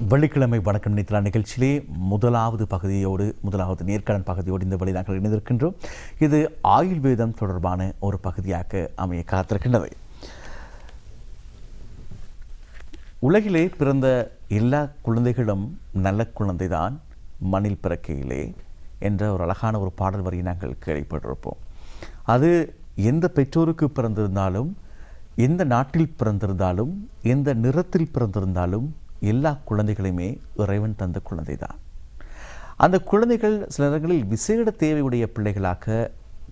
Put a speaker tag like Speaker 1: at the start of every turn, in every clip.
Speaker 1: வெள்ளிக்கிழமை வணக்கம் நினைத்தலா நிகழ்ச்சியிலே முதலாவது நேர்காணல் பகுதியோடு இந்த வழி நாங்கள் இணைந்திருக்கின்றோம். இது ஆயுர்வேதம் தொடர்பான ஒரு பகுதியாக அமைய காத்திருக்கின்றது. உலகிலே பிறந்த எல்லா குழந்தைகளும் நல்ல குழந்தைதான் மண்ணில் பிறக்கையிலே என்ற ஒரு அழகான ஒரு பாடல் வரியை நாங்கள் கேள்விப்பட்டிருப்போம். அது எந்த பெற்றோருக்கு பிறந்திருந்தாலும், எந்த நாட்டில் பிறந்திருந்தாலும், எந்த நிறத்தில் பிறந்திருந்தாலும் எல்லா குழந்தைகளையுமே இறைவன் தந்த குழந்தை தான். அந்த குழந்தைகள் சில நேரங்களில் விசேட தேவையுடைய பிள்ளைகளாக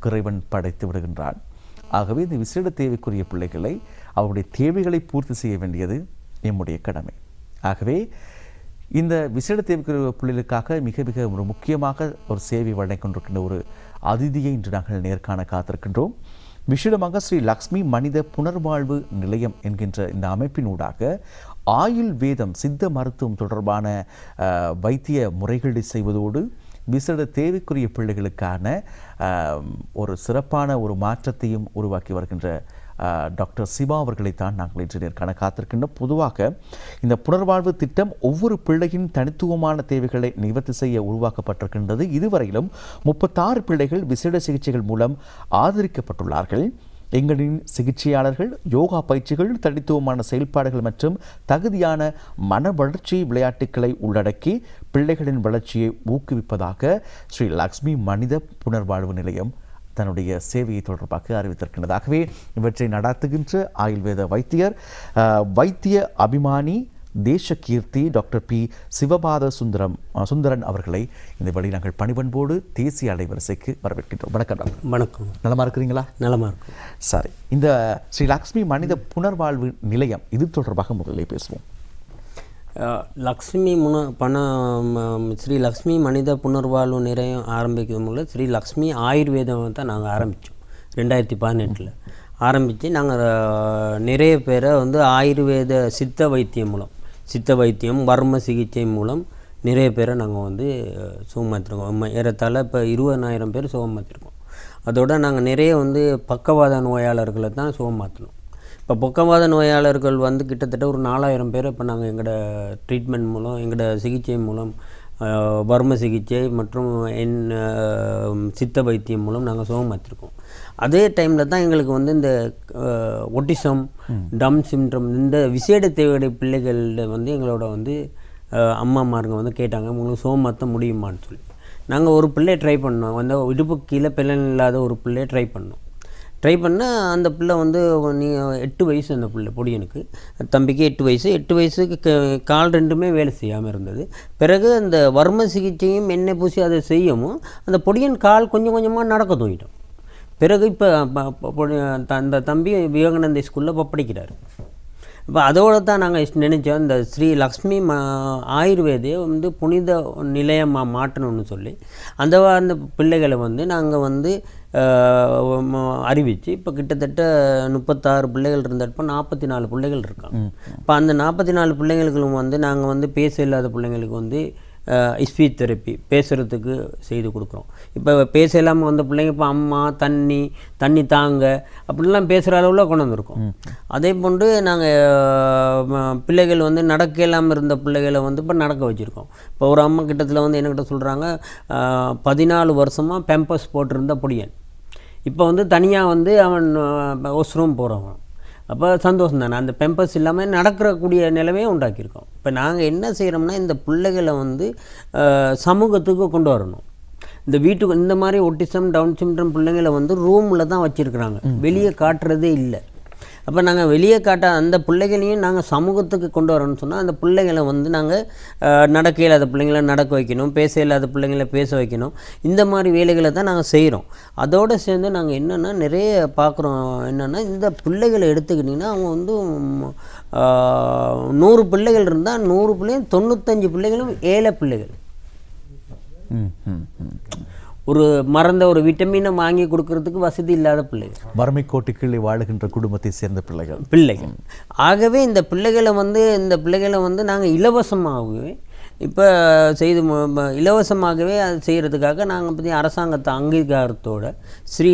Speaker 1: இறைவன் படைத்து விடுகின்றான். ஆகவே இந்த விசேட தேவைக்குரிய பிள்ளைகளை அவருடைய தேவைகளை பூர்த்தி செய்ய வேண்டியது நம்முடைய கடமை. ஆகவே இந்த விசேட தேவைக்குரிய பிள்ளைகளுக்காக மிக மிக ஒரு முக்கியமாக ஒரு சேவை வழங்கிக் கொண்டிருக்கின்ற ஒரு அதிதியை இன்று நாங்கள் நேர்காண காத்திருக்கின்றோம். விசேடமாக ஸ்ரீ லக்ஷ்மி மனித புனர்வாழ்வு நிலையம் என்கின்ற இந்த அமைப்பினூடாக ஆயுர்வேதம் சித்த மருத்துவம் தொடர்பான வைத்திய முறைகளை செய்வதோடு விசேட தேவைக்குரிய பிள்ளைகளுக்கான ஒரு சிறப்பான ஒரு மாற்றத்தையும் உருவாக்கி வருகின்ற டாக்டர் சிவா அவர்களைத்தான் நாங்கள் இன்று நேர்காண காத்திருக்கின்றோம். பொதுவாக இந்த புனர்வாழ்வு திட்டம் ஒவ்வொரு பிள்ளையின் தனித்துவமான தேவைகளை நிவர்த்தி செய்ய உருவாக்கப்பட்டிருக்கின்றது. இதுவரையிலும் 36 பிள்ளைகள் விசேட சிகிச்சைகள் மூலம் ஆதரிக்கப்பட்டுள்ளார்கள். எங்களின் சிகிச்சையாளர்கள் யோகா பயிற்சிகள், தனித்துவமான செயல்பாடுகள் மற்றும் தகுதியான மன வளர்ச்சி விளையாட்டுக்களை உள்ளடக்கி பிள்ளைகளின் வளர்ச்சியை ஊக்குவிப்பதாக ஸ்ரீ லக்ஷ்மி மனித புனர்வாழ்வு நிலையம் தன்னுடைய சேவையை தொடர்பாக அறிவித்திருக்கின்றதாகவே இவற்றை நடாத்துகின்ற ஆயுர்வேத வைத்திய அபிமானி தேசகீர்த்தி டாக்டர் பி சிவபாத சுந்தரன் அவர்களை இந்த வழி நாங்கள் பணிபண்போடு தேசிய அலைவரிசைக்கு வரவேற்கின்றோம். வணக்கம் டாக்டர்.
Speaker 2: வணக்கம்.
Speaker 1: நலமா இருக்கிறீங்களா?
Speaker 2: நலமா இருக்கும்.
Speaker 1: சரி, இந்த ஸ்ரீ லக்ஷ்மி மனித புனர்வாழ்வு நிலையம் இது தொடர்பாக முதலில் பேசுவோம்.
Speaker 2: ஸ்ரீ லக்ஷ்மி மனித புனர்வாழ்வு நிலையம் ஆரம்பிக்கும் போது ஸ்ரீ லக்ஷ்மி ஆயுர்வேதம் தான் நாங்கள் ஆரம்பித்தோம். 2018 ஆரம்பித்து நாங்கள் நிறைய பேரை ஆயுர்வேத சித்த வைத்தியம் வர்ம சிகிச்சை மூலம் நிறைய பேரை நாங்கள் சுகமாற்றிருக்கோம். ஏறத்தாழ இப்போ 20,000 பேர் சுகமாற்றிருக்கோம். அதோட நாங்கள் நிறைய பக்கவாத நோயாளர்களை தான் சுகமாற்றினோம். இப்போ பக்கவாத நோயாளர்கள் கிட்டத்தட்ட ஒரு 4,000 பேர் இப்போ நாங்கள் எங்களோட ட்ரீட்மெண்ட் மூலம், எங்களோட சிகிச்சை மூலம், வர்ம சிகிச்சை மற்றும் சித்த வைத்தியம் மூலம் நாங்கள் சுகமாற்றிருக்கோம். அதே டைமில் தான் எங்களுக்கு இந்த ஒட்டிசம், டம் சிண்ட்ரம், இந்த விசேட தேவையுடைய பிள்ளைகளில் எங்களோட அம்மாமாருங்க கேட்டாங்க, உங்களுக்கு சுகமாற்ற முடியுமான்னு சொல்லி. நாங்கள் ஒரு பிள்ளையை ட்ரை பண்ணோம். இடுப்பு கீழே பிள்ளை இல்லாத ஒரு பிள்ளையை ட்ரை பண்ணால் அந்த பிள்ளை 8 வயசு. அந்த பிள்ளை பொடியனுக்கு தம்பிக்கு 8 வயசு. 8 வயசுக்கு கால் ரெண்டுமே வேலை செய்யாமல் இருந்தது. பிறகு அந்த வர்ம சிகிச்சையும் எண்ணெய் பூசி அதை செய்யவும் அந்த பொடியன் கால் கொஞ்சம் கொஞ்சமாக நடக்க தூங்கிட்டோம். பிறகு இப்போ அந்த தம்பி விவேகானந்த ஸ்கூலில் படிக்கிறார். இப்போ அதோடு தான் நாங்கள் நினச்சோம் இந்த ஸ்ரீ லக்ஷ்மி ஆயுர்வேதையை புனித நிலையமாக மாற்றணும்னு சொல்லி அந்த பிள்ளைகளை நாங்கள் அறிவித்து இப்போ கிட்டத்தட்ட 36 பிள்ளைகள் இருந்தப்போ 44 பிள்ளைகள் இருக்காங்க. இப்போ அந்த 44 பிள்ளைங்களுக்கும் நாங்கள் பேச இல்லாத பிள்ளைங்களுக்கு ஸ்பீச் தெரப்பி பேசுகிறதுக்கு செய்து கொடுக்குறோம். இப்போ பேச இல்லாமல் வந்த பிள்ளைங்க இப்போ அம்மா தண்ணி தாங்க அப்படிலாம் பேசுகிற அளவில் கொண்டு வந்திருக்கோம். அதே போன்று நாங்கள் பிள்ளைகள் நடக்க இல்லாமல் இருந்த பிள்ளைகளை இப்போ நடக்க வச்சுருக்கோம். இப்போ ஒரு அம்மா கிட்டத்தில் என்கிட்ட சொல்கிறாங்க, 14 வருஷமாக பெம்பஸ் போட்டிருந்த பொடியன் இப்போ தனியாக அவன் வாஷ்ரூம் போகிறவன். அப்போ சந்தோஷம் தானே. அந்த பெம்பஸ் இல்லாமல் நடக்கக்கூடிய நிலைமையை உண்டாக்கியிருக்கோம். இப்போ நாங்கள் என்ன செய்கிறோம்னா இந்த பிள்ளைகளை சமூகத்துக்கு கொண்டு வரணும். இந்த வீட்டுக்கு இந்த மாதிரி ஒட்டிசம், டவுன் சிண்ட்ரம் பிள்ளைங்களை ரூமில் தான் வச்சுருக்குறாங்க, வெளியே காட்டுறதே இல்லை. அப்போ நாங்கள் வெளியே அந்த பிள்ளைகளையும் நாங்கள் சமூகத்துக்கு கொண்டு வரணும்னு சொன்னால் அந்த பிள்ளைகளை நாங்கள் நடக்க இல்லாத பிள்ளைங்களை நடக்க வைக்கணும், பேச இல்லாத பிள்ளைங்களை பேச வைக்கணும். இந்த மாதிரி வேலைகளை தான் நாங்கள் செய்கிறோம். அதோடு சேர்ந்து நாங்கள் என்னென்னா நிறைய பார்க்குறோம். என்னென்னா இந்த பிள்ளைகளை எடுத்துக்கிட்டிங்கன்னா அவங்க 100 பிள்ளைகள் இருந்தால் 100 பிள்ளையும் 95 பிள்ளைகளும் ஏழை பிள்ளைகள். ஒரு மறந்த ஒரு விட்டமினை வாங்கி கொடுக்கறதுக்கு வசதி இல்லாத பிள்ளைகள்,
Speaker 1: வறுமை கோட்டுக்குள்ளே வாழுகின்ற குடும்பத்தை சேர்ந்த பிள்ளைகள்.
Speaker 2: ஆகவே இந்த பிள்ளைகளை நாங்கள் இலவசமாகவே இப்போ இலவசமாகவே அது செய்கிறதுக்காக நாங்கள் அரசாங்கத்தை அங்கீகாரத்தோட ஸ்ரீ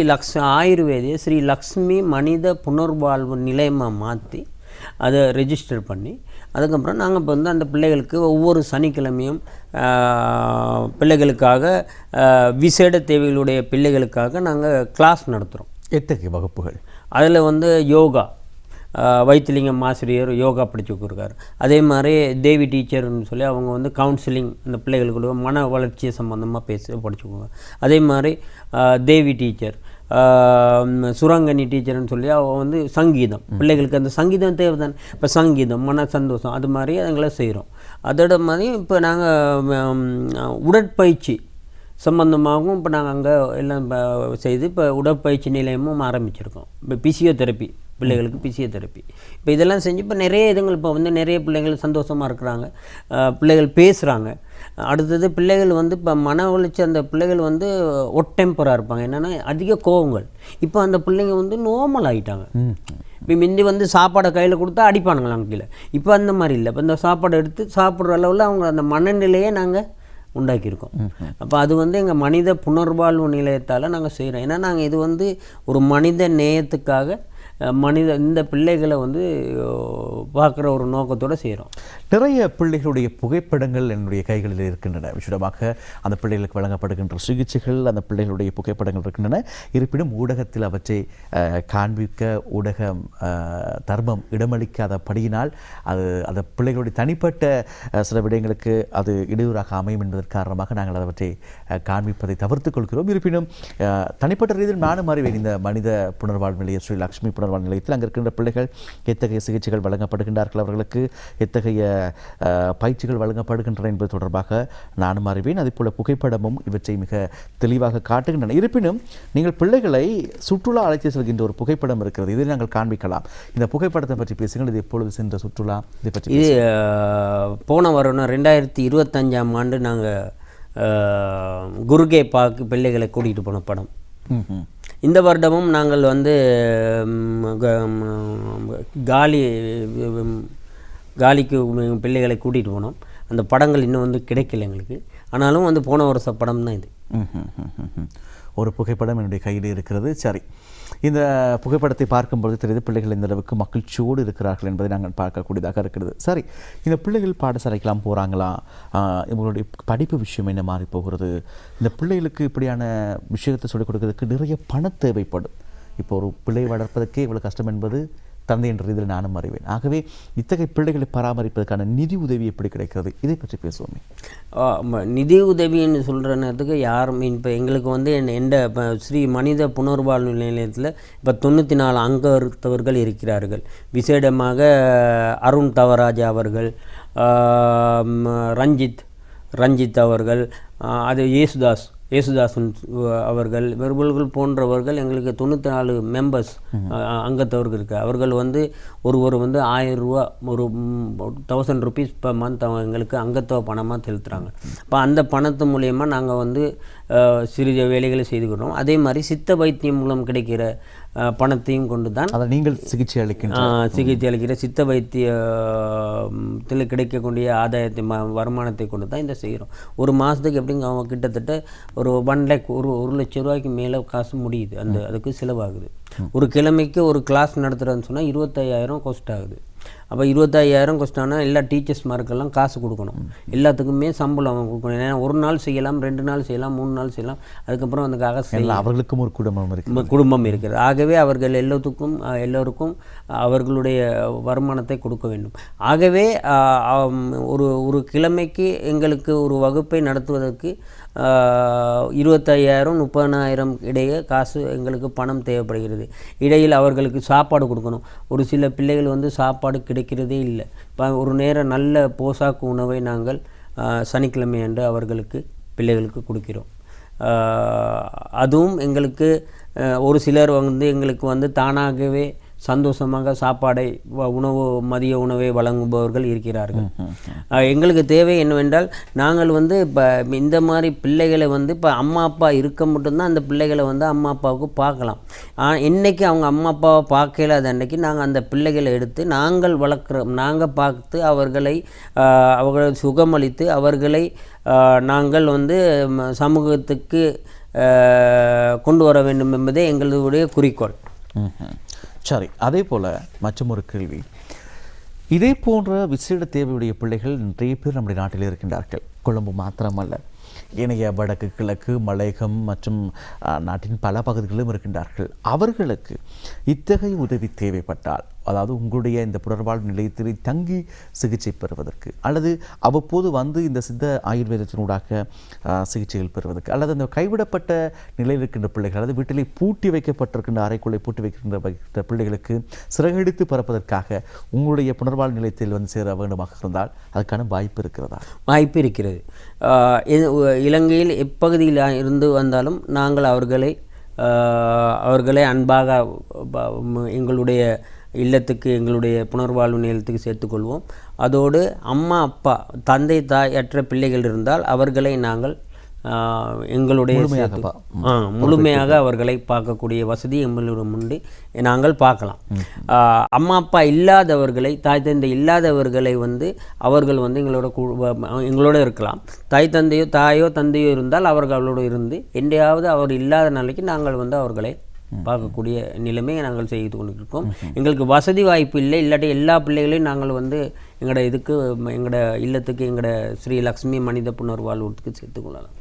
Speaker 2: ஆயுர்வேதிய ஸ்ரீ லக்ஷ்மி மனித புனர்வாழ்வு நிலையமாக மாற்றி அதை ரெஜிஸ்டர் பண்ணி அதுக்கப்புறம் நாங்கள் இப்போ வந்து அந்த பிள்ளைகளுக்கு ஒவ்வொரு சனிக்கிழமையும் பிள்ளைகளுக்காக விசேட தேவைகளுடைய பிள்ளைகளுக்காக நாங்கள் கிளாஸ் நடத்துகிறோம்.
Speaker 1: எத்தகைய வகுப்புகள்?
Speaker 2: அதில் வந்து யோகா, வைத்திலிங்கம் ஆசிரியர் யோகா படித்து கொடுக்குறாரு. அதே மாதிரி தேவி டீச்சர்னு சொல்லி அவங்க வந்து கவுன்சிலிங் அந்த பிள்ளைகளுக்கு மன வளர்ச்சி சம்மந்தமாக படிச்சுக்கோங்க. அதே மாதிரி தேவி டீச்சர், சுரங்கனி டீச்சர்னு சொல்லி அவள் வந்து சங்கீதம், பிள்ளைகளுக்கு அந்த சங்கீதம் தேவை தானே. இப்போ சங்கீதம், மன சந்தோஷம், அது மாதிரி எங்களை செய்கிறோம். அதோட மாதிரி இப்போ நாங்கள் உடற்பயிற்சி சம்பந்தமாகவும் இப்போ நாங்கள் அங்கே எல்லாம் செய்து இப்போ உடற்பயிற்சி நிலையமும் ஆரம்பிச்சிருக்கோம். இப்போ பிசியோதெரப்பி, பிள்ளைகளுக்கு பிசியோதெரப்பி இப்போ இதெல்லாம் செஞ்சு இப்போ நிறைய இதுங்கள் இப்போ வந்து நிறைய பிள்ளைகள் சந்தோஷமாக இருக்கிறாங்க, பிள்ளைகள் பேசுகிறாங்க. அடுத்தது பிள்ளைகள் வந்து இப்போ மன வளர்ச்சி, அந்த பிள்ளைகள் வந்து ஒட்டெம்பராக இருப்பாங்க, என்னென்னா அதிக கோவங்கள். இப்போ அந்த பிள்ளைங்க வந்து நார்மல் ஆகிட்டாங்க. இப்போ முந்தி வந்து சாப்பாடை கையில் கொடுத்தா அடிப்பானுங்களாம் கீழே. இப்போ அந்த மாதிரி இல்லை. இப்போ இந்த சாப்பாடை எடுத்து சாப்பிட்ற அளவில் அவங்க அந்த மனநிலையை நாங்கள் உண்டாக்கியிருக்கோம். அப்போ அது வந்து எங்கள் மனித புனர்வாழ்வு நிலையத்தால் நாங்கள் செய்கிறோம். ஏன்னா நாங்கள் இது வந்து ஒரு மனித நேயத்துக்காக இந்த பிள்ளைகளை வந்து பார்க்குற ஒரு நோக்கத்தோடு செய்கிறோம்.
Speaker 1: நிறைய பிள்ளைகளுடைய புகைப்படங்கள் என்னுடைய கைகளில் இருக்கின்றன. விசேடமாக அந்த பிள்ளைகளுக்கு வழங்கப்படுகின்ற சிகிச்சைகள், அந்த பிள்ளைகளுடைய புகைப்படங்கள் இருக்கின்றன. இருப்பினும் ஊடகத்தில் அவற்றை காண்பிக்க ஊடகம் தர்மம் இடமளிக்காதபடியினால் அது அந்த பிள்ளைகளுடைய தனிப்பட்ட சில விடயங்களுக்கு அது இடையூறாக அமையும் என்பதன் காரணமாக நாங்கள் அவற்றை காண்பிப்பதை தவிர்த்துக் கொள்கிறோம். இருப்பினும் தனிப்பட்ட ரீதியில் நானும் அறிவேன், இந்த மனித புனர்வாழ்வு நிலையம் ஸ்ரீ லக்ஷ்மி புனர்வாழ்வு நிலையத்தில் அங்கே இருக்கின்ற பிள்ளைகள் எத்தகைய சிகிச்சைகள் வழங்கப்படுகின்றார்கள், அவர்களுக்கு எத்தகைய பயிற்சிகள் வழங்கப்படுகின்றன என்பது தொடர்பாக நானும் அறிவேன். அதேபோல புகைப்படமும் இவற்றை மிக தெளிவாக காட்டுகின்றன. இருப்பினும் நீங்கள் பிள்ளைகளை சுற்றுலா அழைத்து செல்கின்ற ஒரு புகைப்படம் இருக்கிறது, இதை நாங்கள் காண்பிக்கலாம். இந்த புகைப்படத்தை பற்றி பேசுங்கள். இது எப்பொழுது சென்ற சுற்றுலா? இதை பற்றி
Speaker 2: இது போன வருடம் 2025ஆம் ஆண்டு நாங்கள் குருகே பார்க்கு பிள்ளைகளை கூட்டிகிட்டு போன படம். இந்த வருடமும் நாங்கள் வந்து காலிக்கு பிள்ளைகளை கூட்டிகிட்டு போனோம். அந்த படங்கள் இன்னும் வந்து கிடைக்கல எங்களுக்கு. ஆனாலும் வந்து போன வருஷ படம் தான் இது.
Speaker 1: ஒரு புகைப்படம் என்னுடைய கையில் இருக்கிறது. சரி, இந்த புகைப்படத்தை பார்க்கும்பொழுது தெரியுது பிள்ளைகள் இந்த அளவுக்கு மகிழ்ச்சியோடு இருக்கிறார்கள் என்பதை நாங்கள் பார்க்கக்கூடியதாக இருக்கிறது. சரி, இந்த பிள்ளைகள் பாடசாலைக்கெல்லாம் போகிறாங்களா? இவங்களுடைய படிப்பு விஷயம் என்ன மாறி போகிறது? இந்த பிள்ளைகளுக்கு இப்படியான விஷயத்தை சொல்லிக் கொடுக்கறதுக்கு நிறைய பணம் தேவைப்படும். இப்போ ஒரு பிள்ளை வளர்ப்பதற்கே இவ்வளோ கஷ்டம் என்பது தந்தை என்ற இதில் நானும் அறிவேன். ஆகவே இத்தகைய பிள்ளைகளை பராமரிப்பதற்கான நிதி உதவி எப்படி கிடைக்கிறது? இதை பற்றி பேசுவோமே.
Speaker 2: நிதி உதவின்னு சொல்கிற நேரத்துக்கு யாரும் இப்போ எங்களுக்கு வந்து இப்போ ஸ்ரீ மனித புனர்வாழ்வு நிலையத்தில் இப்போ 94 அங்கத்தவர்கள் இருக்கிறார்கள். விசேடமாக அருண் தவராஜா அவர்கள், ரஞ்சித் அவர்கள், அது ஏசுதாசன் அவர்கள், இவர்கள் போன்றவர்கள் எங்களுக்கு 94 மெம்பர்ஸ் அங்கத்தவர்கள் இருக்குது. அவர்கள் வந்து ஒருவர் வந்து 1000 ரூபா, ஒரு 1000 ருபீஸ் பர் மந்த் அவங்க எங்களுக்கு அங்கத்தவ பணமாக செலுத்துகிறாங்க. இப்போ அந்த பணத்து மூலயமா நாங்கள் வந்து சிறிய வேலைகளை செய்துக்கிறோம். அதே மாதிரி சித்த வைத்தியம் மூலம் கிடைக்கிற பணத்தையும் கொண்டு தான்
Speaker 1: அதை நீங்கள் சிகிச்சை
Speaker 2: அளிக்கிற சித்த வைத்தியத்தில் கிடைக்கக்கூடிய ஆதாயத்தை வருமானத்தை கொண்டு தான் இதை செய்கிறோம். ஒரு மாதத்துக்கு எப்படிங்க அவங்க கிட்டத்தட்ட ஒரு 1 லேக், ஒரு லட்சம் ரூபாய்க்கு மேலே காசு முடியுது. அதுக்கு செலவாகுது. ஒரு கிழமைக்கு ஒரு கிளாஸ் நடத்துகிறதுன்னு சொன்னால் 25,000 காஸ்ட் ஆகுது. அப்போ 25,000 காஸ்ட் ஆனால் எல்லா டீச்சர்ஸ்மாருக்கெல்லாம் காசு கொடுக்கணும், எல்லாத்துக்குமே சம்பளம் அவங்க கொடுக்கணும். ஏன்னா ஒரு நாள் செய்யலாம், 2 நாள் செய்யலாம், 3 நாள் செய்யலாம். அதுக்கப்புறம் அதுக்காக
Speaker 1: அவர்களுக்கும் ஒரு
Speaker 2: குடும்பம் இருக்கிறது. ஆகவே அவர்கள் எல்லோருக்கும் அவர்களுடைய வருமானத்தை கொடுக்க வேண்டும். ஆகவே ஒரு கிழமைக்கு எங்களுக்கு ஒரு வகுப்பை நடத்துவதற்கு 25,000 30,000 இடையே காசு எங்களுக்கு பணம் தேவைப்படுகிறது. இடையில் அவர்களுக்கு சாப்பாடு கொடுக்கணும். ஒரு சில பிள்ளைகள் வந்து சாப்பாடு கிடைக்கிறதே இல்லை. இப்போ ஒரு நேரம் நல்ல போசாக்கு உணவை நாங்கள் சனிக்கிழமை அன்று அவர்களுக்கு பிள்ளைகளுக்கு கொடுக்கிறோம். அதுவும் எங்களுக்கு ஒரு சிலர் வந்து எங்களுக்கு வந்து தானாகவே சந்தோஷமாக சாப்பாடை மதிய உணவை வழங்குபவர்கள் இருக்கிறார்கள். எங்களுக்கு தேவை என்னவென்றால் நாங்கள் வந்து இப்போ இந்த மாதிரி பிள்ளைகளை வந்து இப்போ அம்மா அப்பா இருக்க மட்டும்தான் அந்த பிள்ளைகளை வந்து அம்மா அப்பாவுக்கு பார்க்கலாம். என்றைக்கு அவங்க அம்மா அப்பாவை பார்க்கல அது அன்றைக்கி நாங்கள் அந்த பிள்ளைகளை எடுத்து நாங்கள் பார்த்து அவர்களை சுகமளித்து அவர்களை நாங்கள் வந்து சமூகத்துக்கு கொண்டு வர வேண்டும் என்பதே எங்களுடைய குறிக்கோள்.
Speaker 1: சரி, அதே போல் மற்றொரு கேள்வி. இதே போன்ற விசேட தேவையுடைய பிள்ளைகள் நிறைய பேர் நம்முடைய நாட்டில் இருக்கின்றார்கள். கொழும்பு மாத்திரமல்ல, இணைய வடக்கு கிழக்கு மலையகம் மற்றும் நாட்டின் பல பகுதிகளிலும் இருக்கின்றார்கள். அவர்களுக்கு இத்தகைய உதவி தேவைப்பட்டால், அதாவது உங்களுடைய இந்த புனர்வாழ்வு நிலையத்தில் தங்கி சிகிச்சை பெறுவதற்கு, அல்லது அவ்வப்போது வந்து இந்த சித்த ஆயுர்வேதத்தினூடாக சிகிச்சைகள் பெறுவதற்கு, அல்லது அந்த கைவிடப்பட்ட நிலையில் இருக்கின்ற பிள்ளைகள், அல்லது வீட்டிலே பூட்டி வைக்கப்பட்டிருக்கின்ற அறைக்குள்ளே பூட்டி வைக்கின்ற பிள்ளைகளுக்கு சிறகடித்து பறப்பதற்காக உங்களுடைய புனர்வாழ்வு நிலையத்தில் வந்து சேர வேண்டுமாக இருந்தால் அதுக்கான வாய்ப்பு இருக்கிறதா?
Speaker 2: வாய்ப்பு இருக்கிறது. இலங்கையில் எப்பகுதியில் இருந்து வந்தாலும் நாங்கள் அவர்களை அன்பாக எங்களுடைய இல்லத்துக்கு, எங்களுடைய புனர்வாழ்வு நிலையத்துக்கு சேர்த்துக்கொள்வோம். அதோடு அம்மா அப்பா தந்தை தாய் அற்ற பிள்ளைகள் இருந்தால் அவர்களை நாங்கள் எங்களுடைய முழுமையாக அவர்களை பார்க்கக்கூடிய வசதி எங்களிடம் உண்டு, நாங்கள் பார்க்கலாம். அம்மா அப்பா இல்லாதவர்களை, தாய் தந்தை இல்லாதவர்களை அவர்கள் எங்களோட இருக்கலாம். தாயோ தந்தையோ இருந்தால் அவர்களோடு இருந்து என்றையாவது அவர் இல்லாத நாளைக்கு நாங்கள் அவர்களை பார்க்கக்கூடிய நிலைமையை நாங்கள் செய்து கொண்டிருக்கோம். எங்களுக்கு வசதி வாய்ப்பு இல்லை, இல்லாட்டி எல்லா பிள்ளைகளையும் நாங்கள் எங்களோட எங்களோட இல்லத்துக்கு, எங்களோட ஸ்ரீ லக்ஷ்மி மனித புனர்வாழ்வுக்கு சேர்த்துக்கொள்ளலாம்.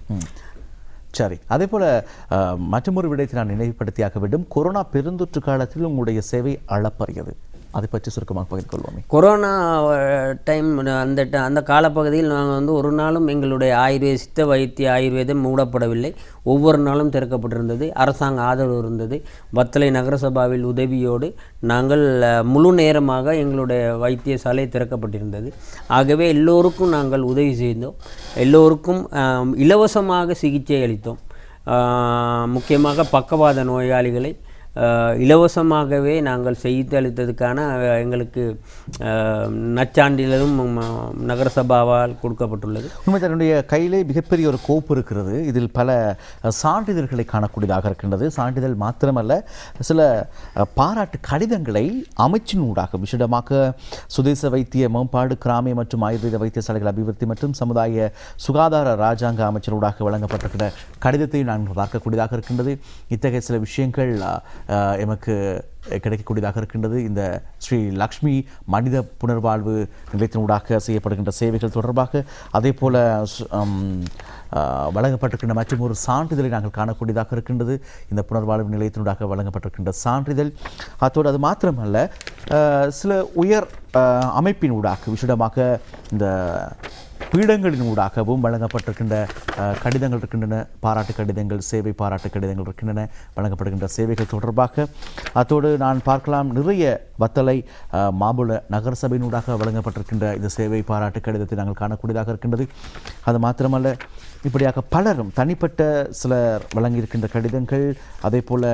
Speaker 1: சரி, அதே போல் மற்றொரு விடயத்தை நான் நினைவுபடுத்தியாக வேண்டும். கொரோனா பெருந்தொற்று காலத்தில் உங்களுடைய சேவை அளப்பரியது, அதை பற்றி சுருக்கமாக பகிர்ந்து கொள்வோமே.
Speaker 2: கொரோனா டைம் அந்த காலப்பகுதியில் நாங்கள் ஒரு நாளும் எங்களுடைய சித்த வைத்திய ஆயுர்வேதம் மூடப்படவில்லை. ஒவ்வொரு நாளும் திறக்கப்பட்டிருந்தது. அரசாங்க ஆதரவு இருந்தது. வத்தளை நகரசபாவில் உதவியோடு நாங்கள் முழு நேரமாக எங்களுடைய வைத்தியசாலை திறக்கப்பட்டிருந்தது. ஆகவே எல்லோருக்கும் நாங்கள் உதவி செய்தோம். எல்லோருக்கும் இலவசமாக சிகிச்சை அளித்தோம். முக்கியமாக பக்கவாத நோயாளிகளை இலவசமாகவே நாங்கள் செய்து அளித்ததுக்கான எங்களுக்கு நச்சான்றிதழும் நகரசபாவால் கொடுக்கப்பட்டுள்ளது.
Speaker 1: உண்மை, தன்னுடைய கையிலே மிகப்பெரிய ஒரு கோப்பு இருக்கிறது. இதில் பல சான்றிதழ்களை காணக்கூடியதாக இருக்கின்றது. சான்றிதழ் மாத்திரமல்ல, சில பாராட்டு கடிதங்களை அமைச்சினூடாக விசேடமாக சுதேச வைத்திய மேம்பாடு, கிராமிய மற்றும் ஆயுர்வேத வைத்தியசாலைகள் அபிவிருத்தி மற்றும் சமுதாய சுகாதார இராஜாங்க அமைச்சரூடாக வழங்கப்பட்டிருக்கிற கடிதத்தை நாங்கள் பார்க்கக்கூடியதாக இருக்கின்றது. இத்தகைய சில விஷயங்கள் எமக்கு கிடைக்கக்கூடியதாக இருக்கின்றது. இந்த ஸ்ரீ லக்ஷ்மி மனித புனர்வாழ்வு நிலையத்தினூடாக செய்யப்படுகின்ற சேவைகள் தொடர்பாக, அதே போல வழங்கப்பட்டிருக்கின்ற மற்றும் ஒரு சான்றிதழை நாங்கள் காணக்கூடியதாக இருக்கின்றது. இந்த புனர்வாழ்வு நிலையத்தினூடாக வழங்கப்பட்டிருக்கின்ற சான்றிதழ். அத்தோடு அது மாத்திரமல்ல, சில உயர் அமைப்பினூடாக விசேடமாக இந்த பீடங்களின் ஊடாகவும் வழங்கப்பட்டிருக்கின்ற கடிதங்கள் இருக்கின்றன. பாராட்டு கடிதங்கள், சேவை பாராட்டு கடிதங்கள் இருக்கின்றன வழங்கப்படுகின்ற சேவைகள் தொடர்பாக. அத்தோடு நான் பார்க்கலாம், நிறைய வத்தளை மாம்புல நகரசபையினூடாக வழங்கப்பட்டிருக்கின்ற இந்த சேவை பாராட்டு கடிதத்தை நாங்கள் காணக்கூடியதாக இருக்கின்றது. அது மாத்திரமல்ல, இப்படியாக பலரும் தனிப்பட்ட சிலர் வழங்கியிருக்கின்ற கடிதங்கள், அதே போல்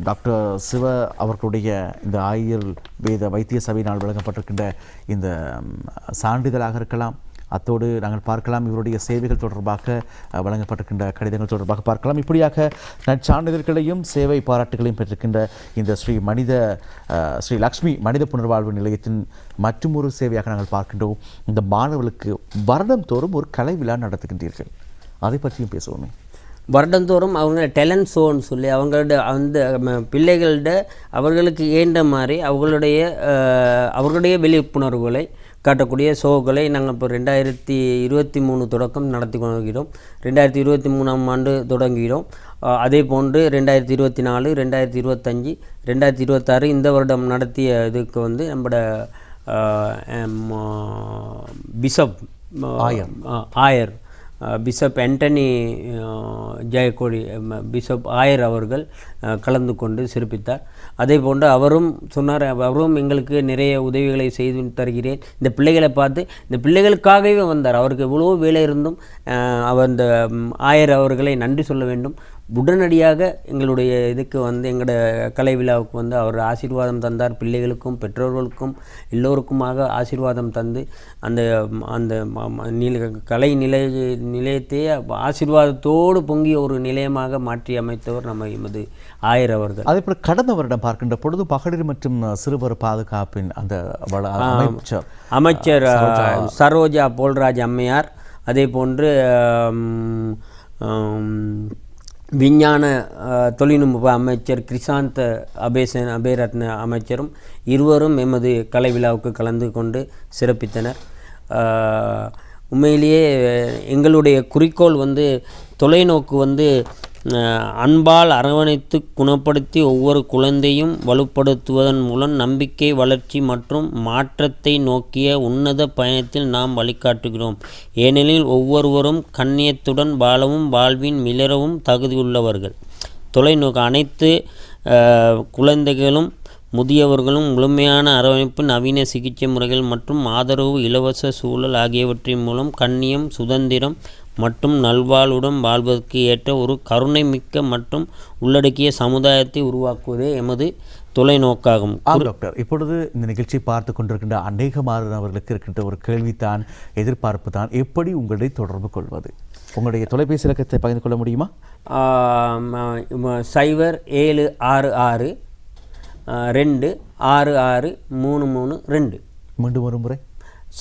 Speaker 1: டாக்டர் சிவ அவர்களுடைய இந்த ஆயுர்வேத வைத்திய சபையினால் வழங்கப்பட்டிருக்கின்ற இந்த சான்றிதழாக இருக்கலாம். அத்தோடு நாங்கள் பார்க்கலாம், இவருடைய சேவைகள் தொடர்பாக வழங்கப்பட்டிருக்கின்ற கடிதங்கள் தொடர்பாக பார்க்கலாம். இப்படியாக நற்சான்றிதழ்களையும் சேவை பாராட்டுகளையும் பெற்றிருக்கின்ற இந்த ஸ்ரீ லக்ஷ்மி மனித புனர்வாழ்வு நிலையத்தின் மற்றும் ஒரு சேவையாக நாங்கள் பார்க்கின்றோம். இந்த மாணவர்களுக்கு வருடந்தோறும் ஒரு கலை விழா நடத்துகின்றீர்கள், அதை பற்றியும் பேசுவோமே.
Speaker 2: வருடந்தோறும் அவங்க டேலண்ட் ஷோன்னு சொல்லி அவங்களோட அந்த பிள்ளைகள்ட அவர்களுக்கு ஏண்ட மாதிரி அவர்களுடைய விழிப்புணர்வுகளை காட்டக்கூடிய ஷோக்களை நாங்கள் இப்போ 2023 தொடக்கம் நடத்தி கொண்டிருக்கிறோம். 2023ஆம் ஆண்டு தொடங்குகிறோம். அதே போன்று 2024, 2025, 2026 இந்த வருடம் நடத்திய இதுக்கு நம்மளோட பிஷப் ஆயர் பிஷப் ஆண்டனி ஜெயக்கோடி பிஷப் ஆயர் அவர்கள் கலந்து கொண்டு சிறப்பித்தார். அதே போன்று அவரும் சொன்னார், அவரும் எங்களுக்கு நிறைய உதவிகளை செய்து தருகிறேன். இந்த பிள்ளைகளை பார்த்து இந்த பிள்ளைகளுக்காகவே வந்தார். அவருக்கு எவ்வளோ வேலை இருந்தும் அவர் இந்த ஆயர் அவர்களை நன்றி சொல்ல வேண்டும். உடனடியாக எங்களுடைய இதுக்கு எங்களோட கலை விழாவுக்கு அவர் ஆசீர்வாதம் தந்தார். பிள்ளைகளுக்கும் பெற்றோர்களுக்கும் எல்லோருக்குமாக ஆசீர்வாதம் தந்து அந்த அந்த கலை நிலையத்தையே ஆசீர்வாதத்தோடு பொங்கிய ஒரு நிலையமாக மாற்றி அமைத்தவர் நம்ம எமது ஆயர் அவர்கள்.
Speaker 1: அதே போல் கடந்த வருடம் பார்க்கின்ற பொழுது மகளிர் மற்றும் சிறுவர் பாதுகாப்பின் அந்த
Speaker 2: அமைச்சர் சரோஜா போல்ராஜ் அம்மையார், அதே போன்று விஞ்ஞான தொழில்நுட்ப அமைச்சர் கிருஷாந்த அபேரத்ன அமைச்சரும் இருவரும் எமது கலை விழாவுக்கு கலந்து கொண்டு சிறப்பித்தனர். உண்மையிலேயே எங்களுடைய குறிக்கோள் தொலைநோக்கு அன்பால் அரவணைத்து குணப்படுத்தி ஒவ்வொரு குழந்தையும் வலுப்படுத்துவதன் மூலம் நம்பிக்கை, வளர்ச்சி மற்றும் மாற்றத்தை நோக்கிய உன்னத பயணத்தில் நாம் வழிகாட்டுகிறோம். ஏனெனில் ஒவ்வொருவரும் கண்ணியத்துடன் வாழவும் வாழ்வின் மிளரவும் தகுதியுள்ளவர்கள். தொலைநோக்கு அனைத்து குழந்தைகளும் முதியவர்களும் முழுமையான அரவணைப்பு, நவீன சிகிச்சை முறைகள் மற்றும் ஆதரவு, இலவச சூழல் ஆகியவற்றின் மூலம் கண்ணியம், சுதந்திரம் மற்றும் நல்வாழ்வுடன் வாழ்வதற்கு ஏற்ற ஒரு கருணை மிக்க மற்றும் உள்ளடக்கிய சமுதாயத்தை உருவாக்குவதே எமது தொலைநோக்காகும்.
Speaker 1: டாக்டர், இப்பொழுது இந்த நிகழ்ச்சியை பார்த்து கொண்டிருக்கின்ற அநேக மாணவர்களுக்கு இருக்கின்ற ஒரு கேள்வித்தான், எதிர்பார்ப்பு தான், எப்படி உங்களை தொடர்பு கொள்வது? உங்களுடைய தொலைபேசி இலக்கத்தை பகிர்ந்து கொள்ள முடியுமா?
Speaker 2: 0766 2663332.
Speaker 1: மீண்டும் ஒரு முறை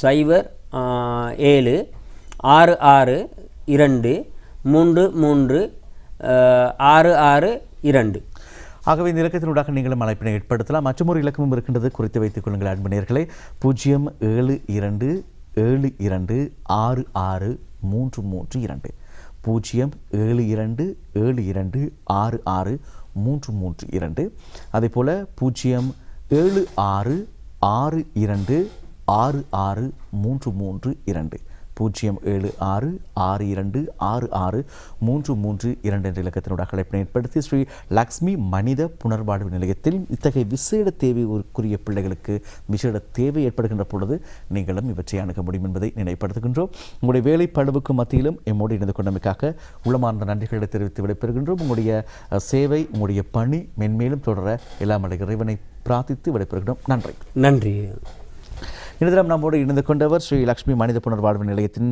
Speaker 2: 0766233662.
Speaker 1: ஆகவே இந்த இலக்கத்தினூடாக நீங்களும் அழைப்பினை ஏற்படுத்தலாம். மற்றொரு இலக்கமும் இருக்கின்றது, குறித்து வைத்துக் கொள்ளுங்கள் அன்பு நேயர்களே. 07272663332 07272663332. அதே போல 07662663332 07662663332 என்ற இலக்கத்தினோட அழைப்பினை ஏற்படுத்தி ஸ்ரீ லக்ஷ்மி மனித புனர்வாழ்வு நிலையத்தில் இத்தகைய விசேட தேவைக்குரிய பிள்ளைகளுக்கு விசேட தேவை ஏற்படுகின்ற பொழுது நீங்களும் இவற்றை அணுக முடியும் என்பதை நினைப்படுத்துகின்றோம். உங்களுடைய வேலை பழுவுக்கு மத்தியிலும் எம்மோடு இணைந்து கொண்டமைக்காக உள்ளமார்ந்த நன்றிகளை தெரிவித்து விடைபெறுகின்றோம். உங்களுடைய சேவை, உங்களுடைய பணி மென்மேலும் தொடர எல்லாம் இறைவனை பிரார்த்தித்து விடைபெறுகிறோம். நன்றி.
Speaker 2: நன்றி.
Speaker 1: இந்த தினம் நம்மோடு இணைந்து கொண்டவர் ஸ்ரீ லக்ஷ்மி மனித புனர்வாழ்வு நிலையத்தின்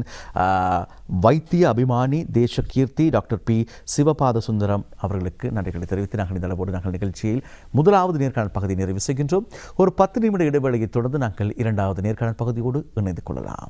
Speaker 1: வைத்திய அபிமானி தேசகீர்த்தி டாக்டர் பி. சிவபாத சுந்தரம் அவர்களுக்கு நன்றிகளை தெரிவித்து நாங்கள் இந்த அளவோடு நாங்கள் நிகழ்ச்சியில் முதலாவது நேர்காணல் பகுதியை நிறைவு செய்கின்றோம். ஒரு 10 நிமிட இடைவேளையை தொடர்ந்து நாங்கள் இரண்டாவது நேர்காணல் பகுதியோடு இணைந்து கொள்ளலாம்.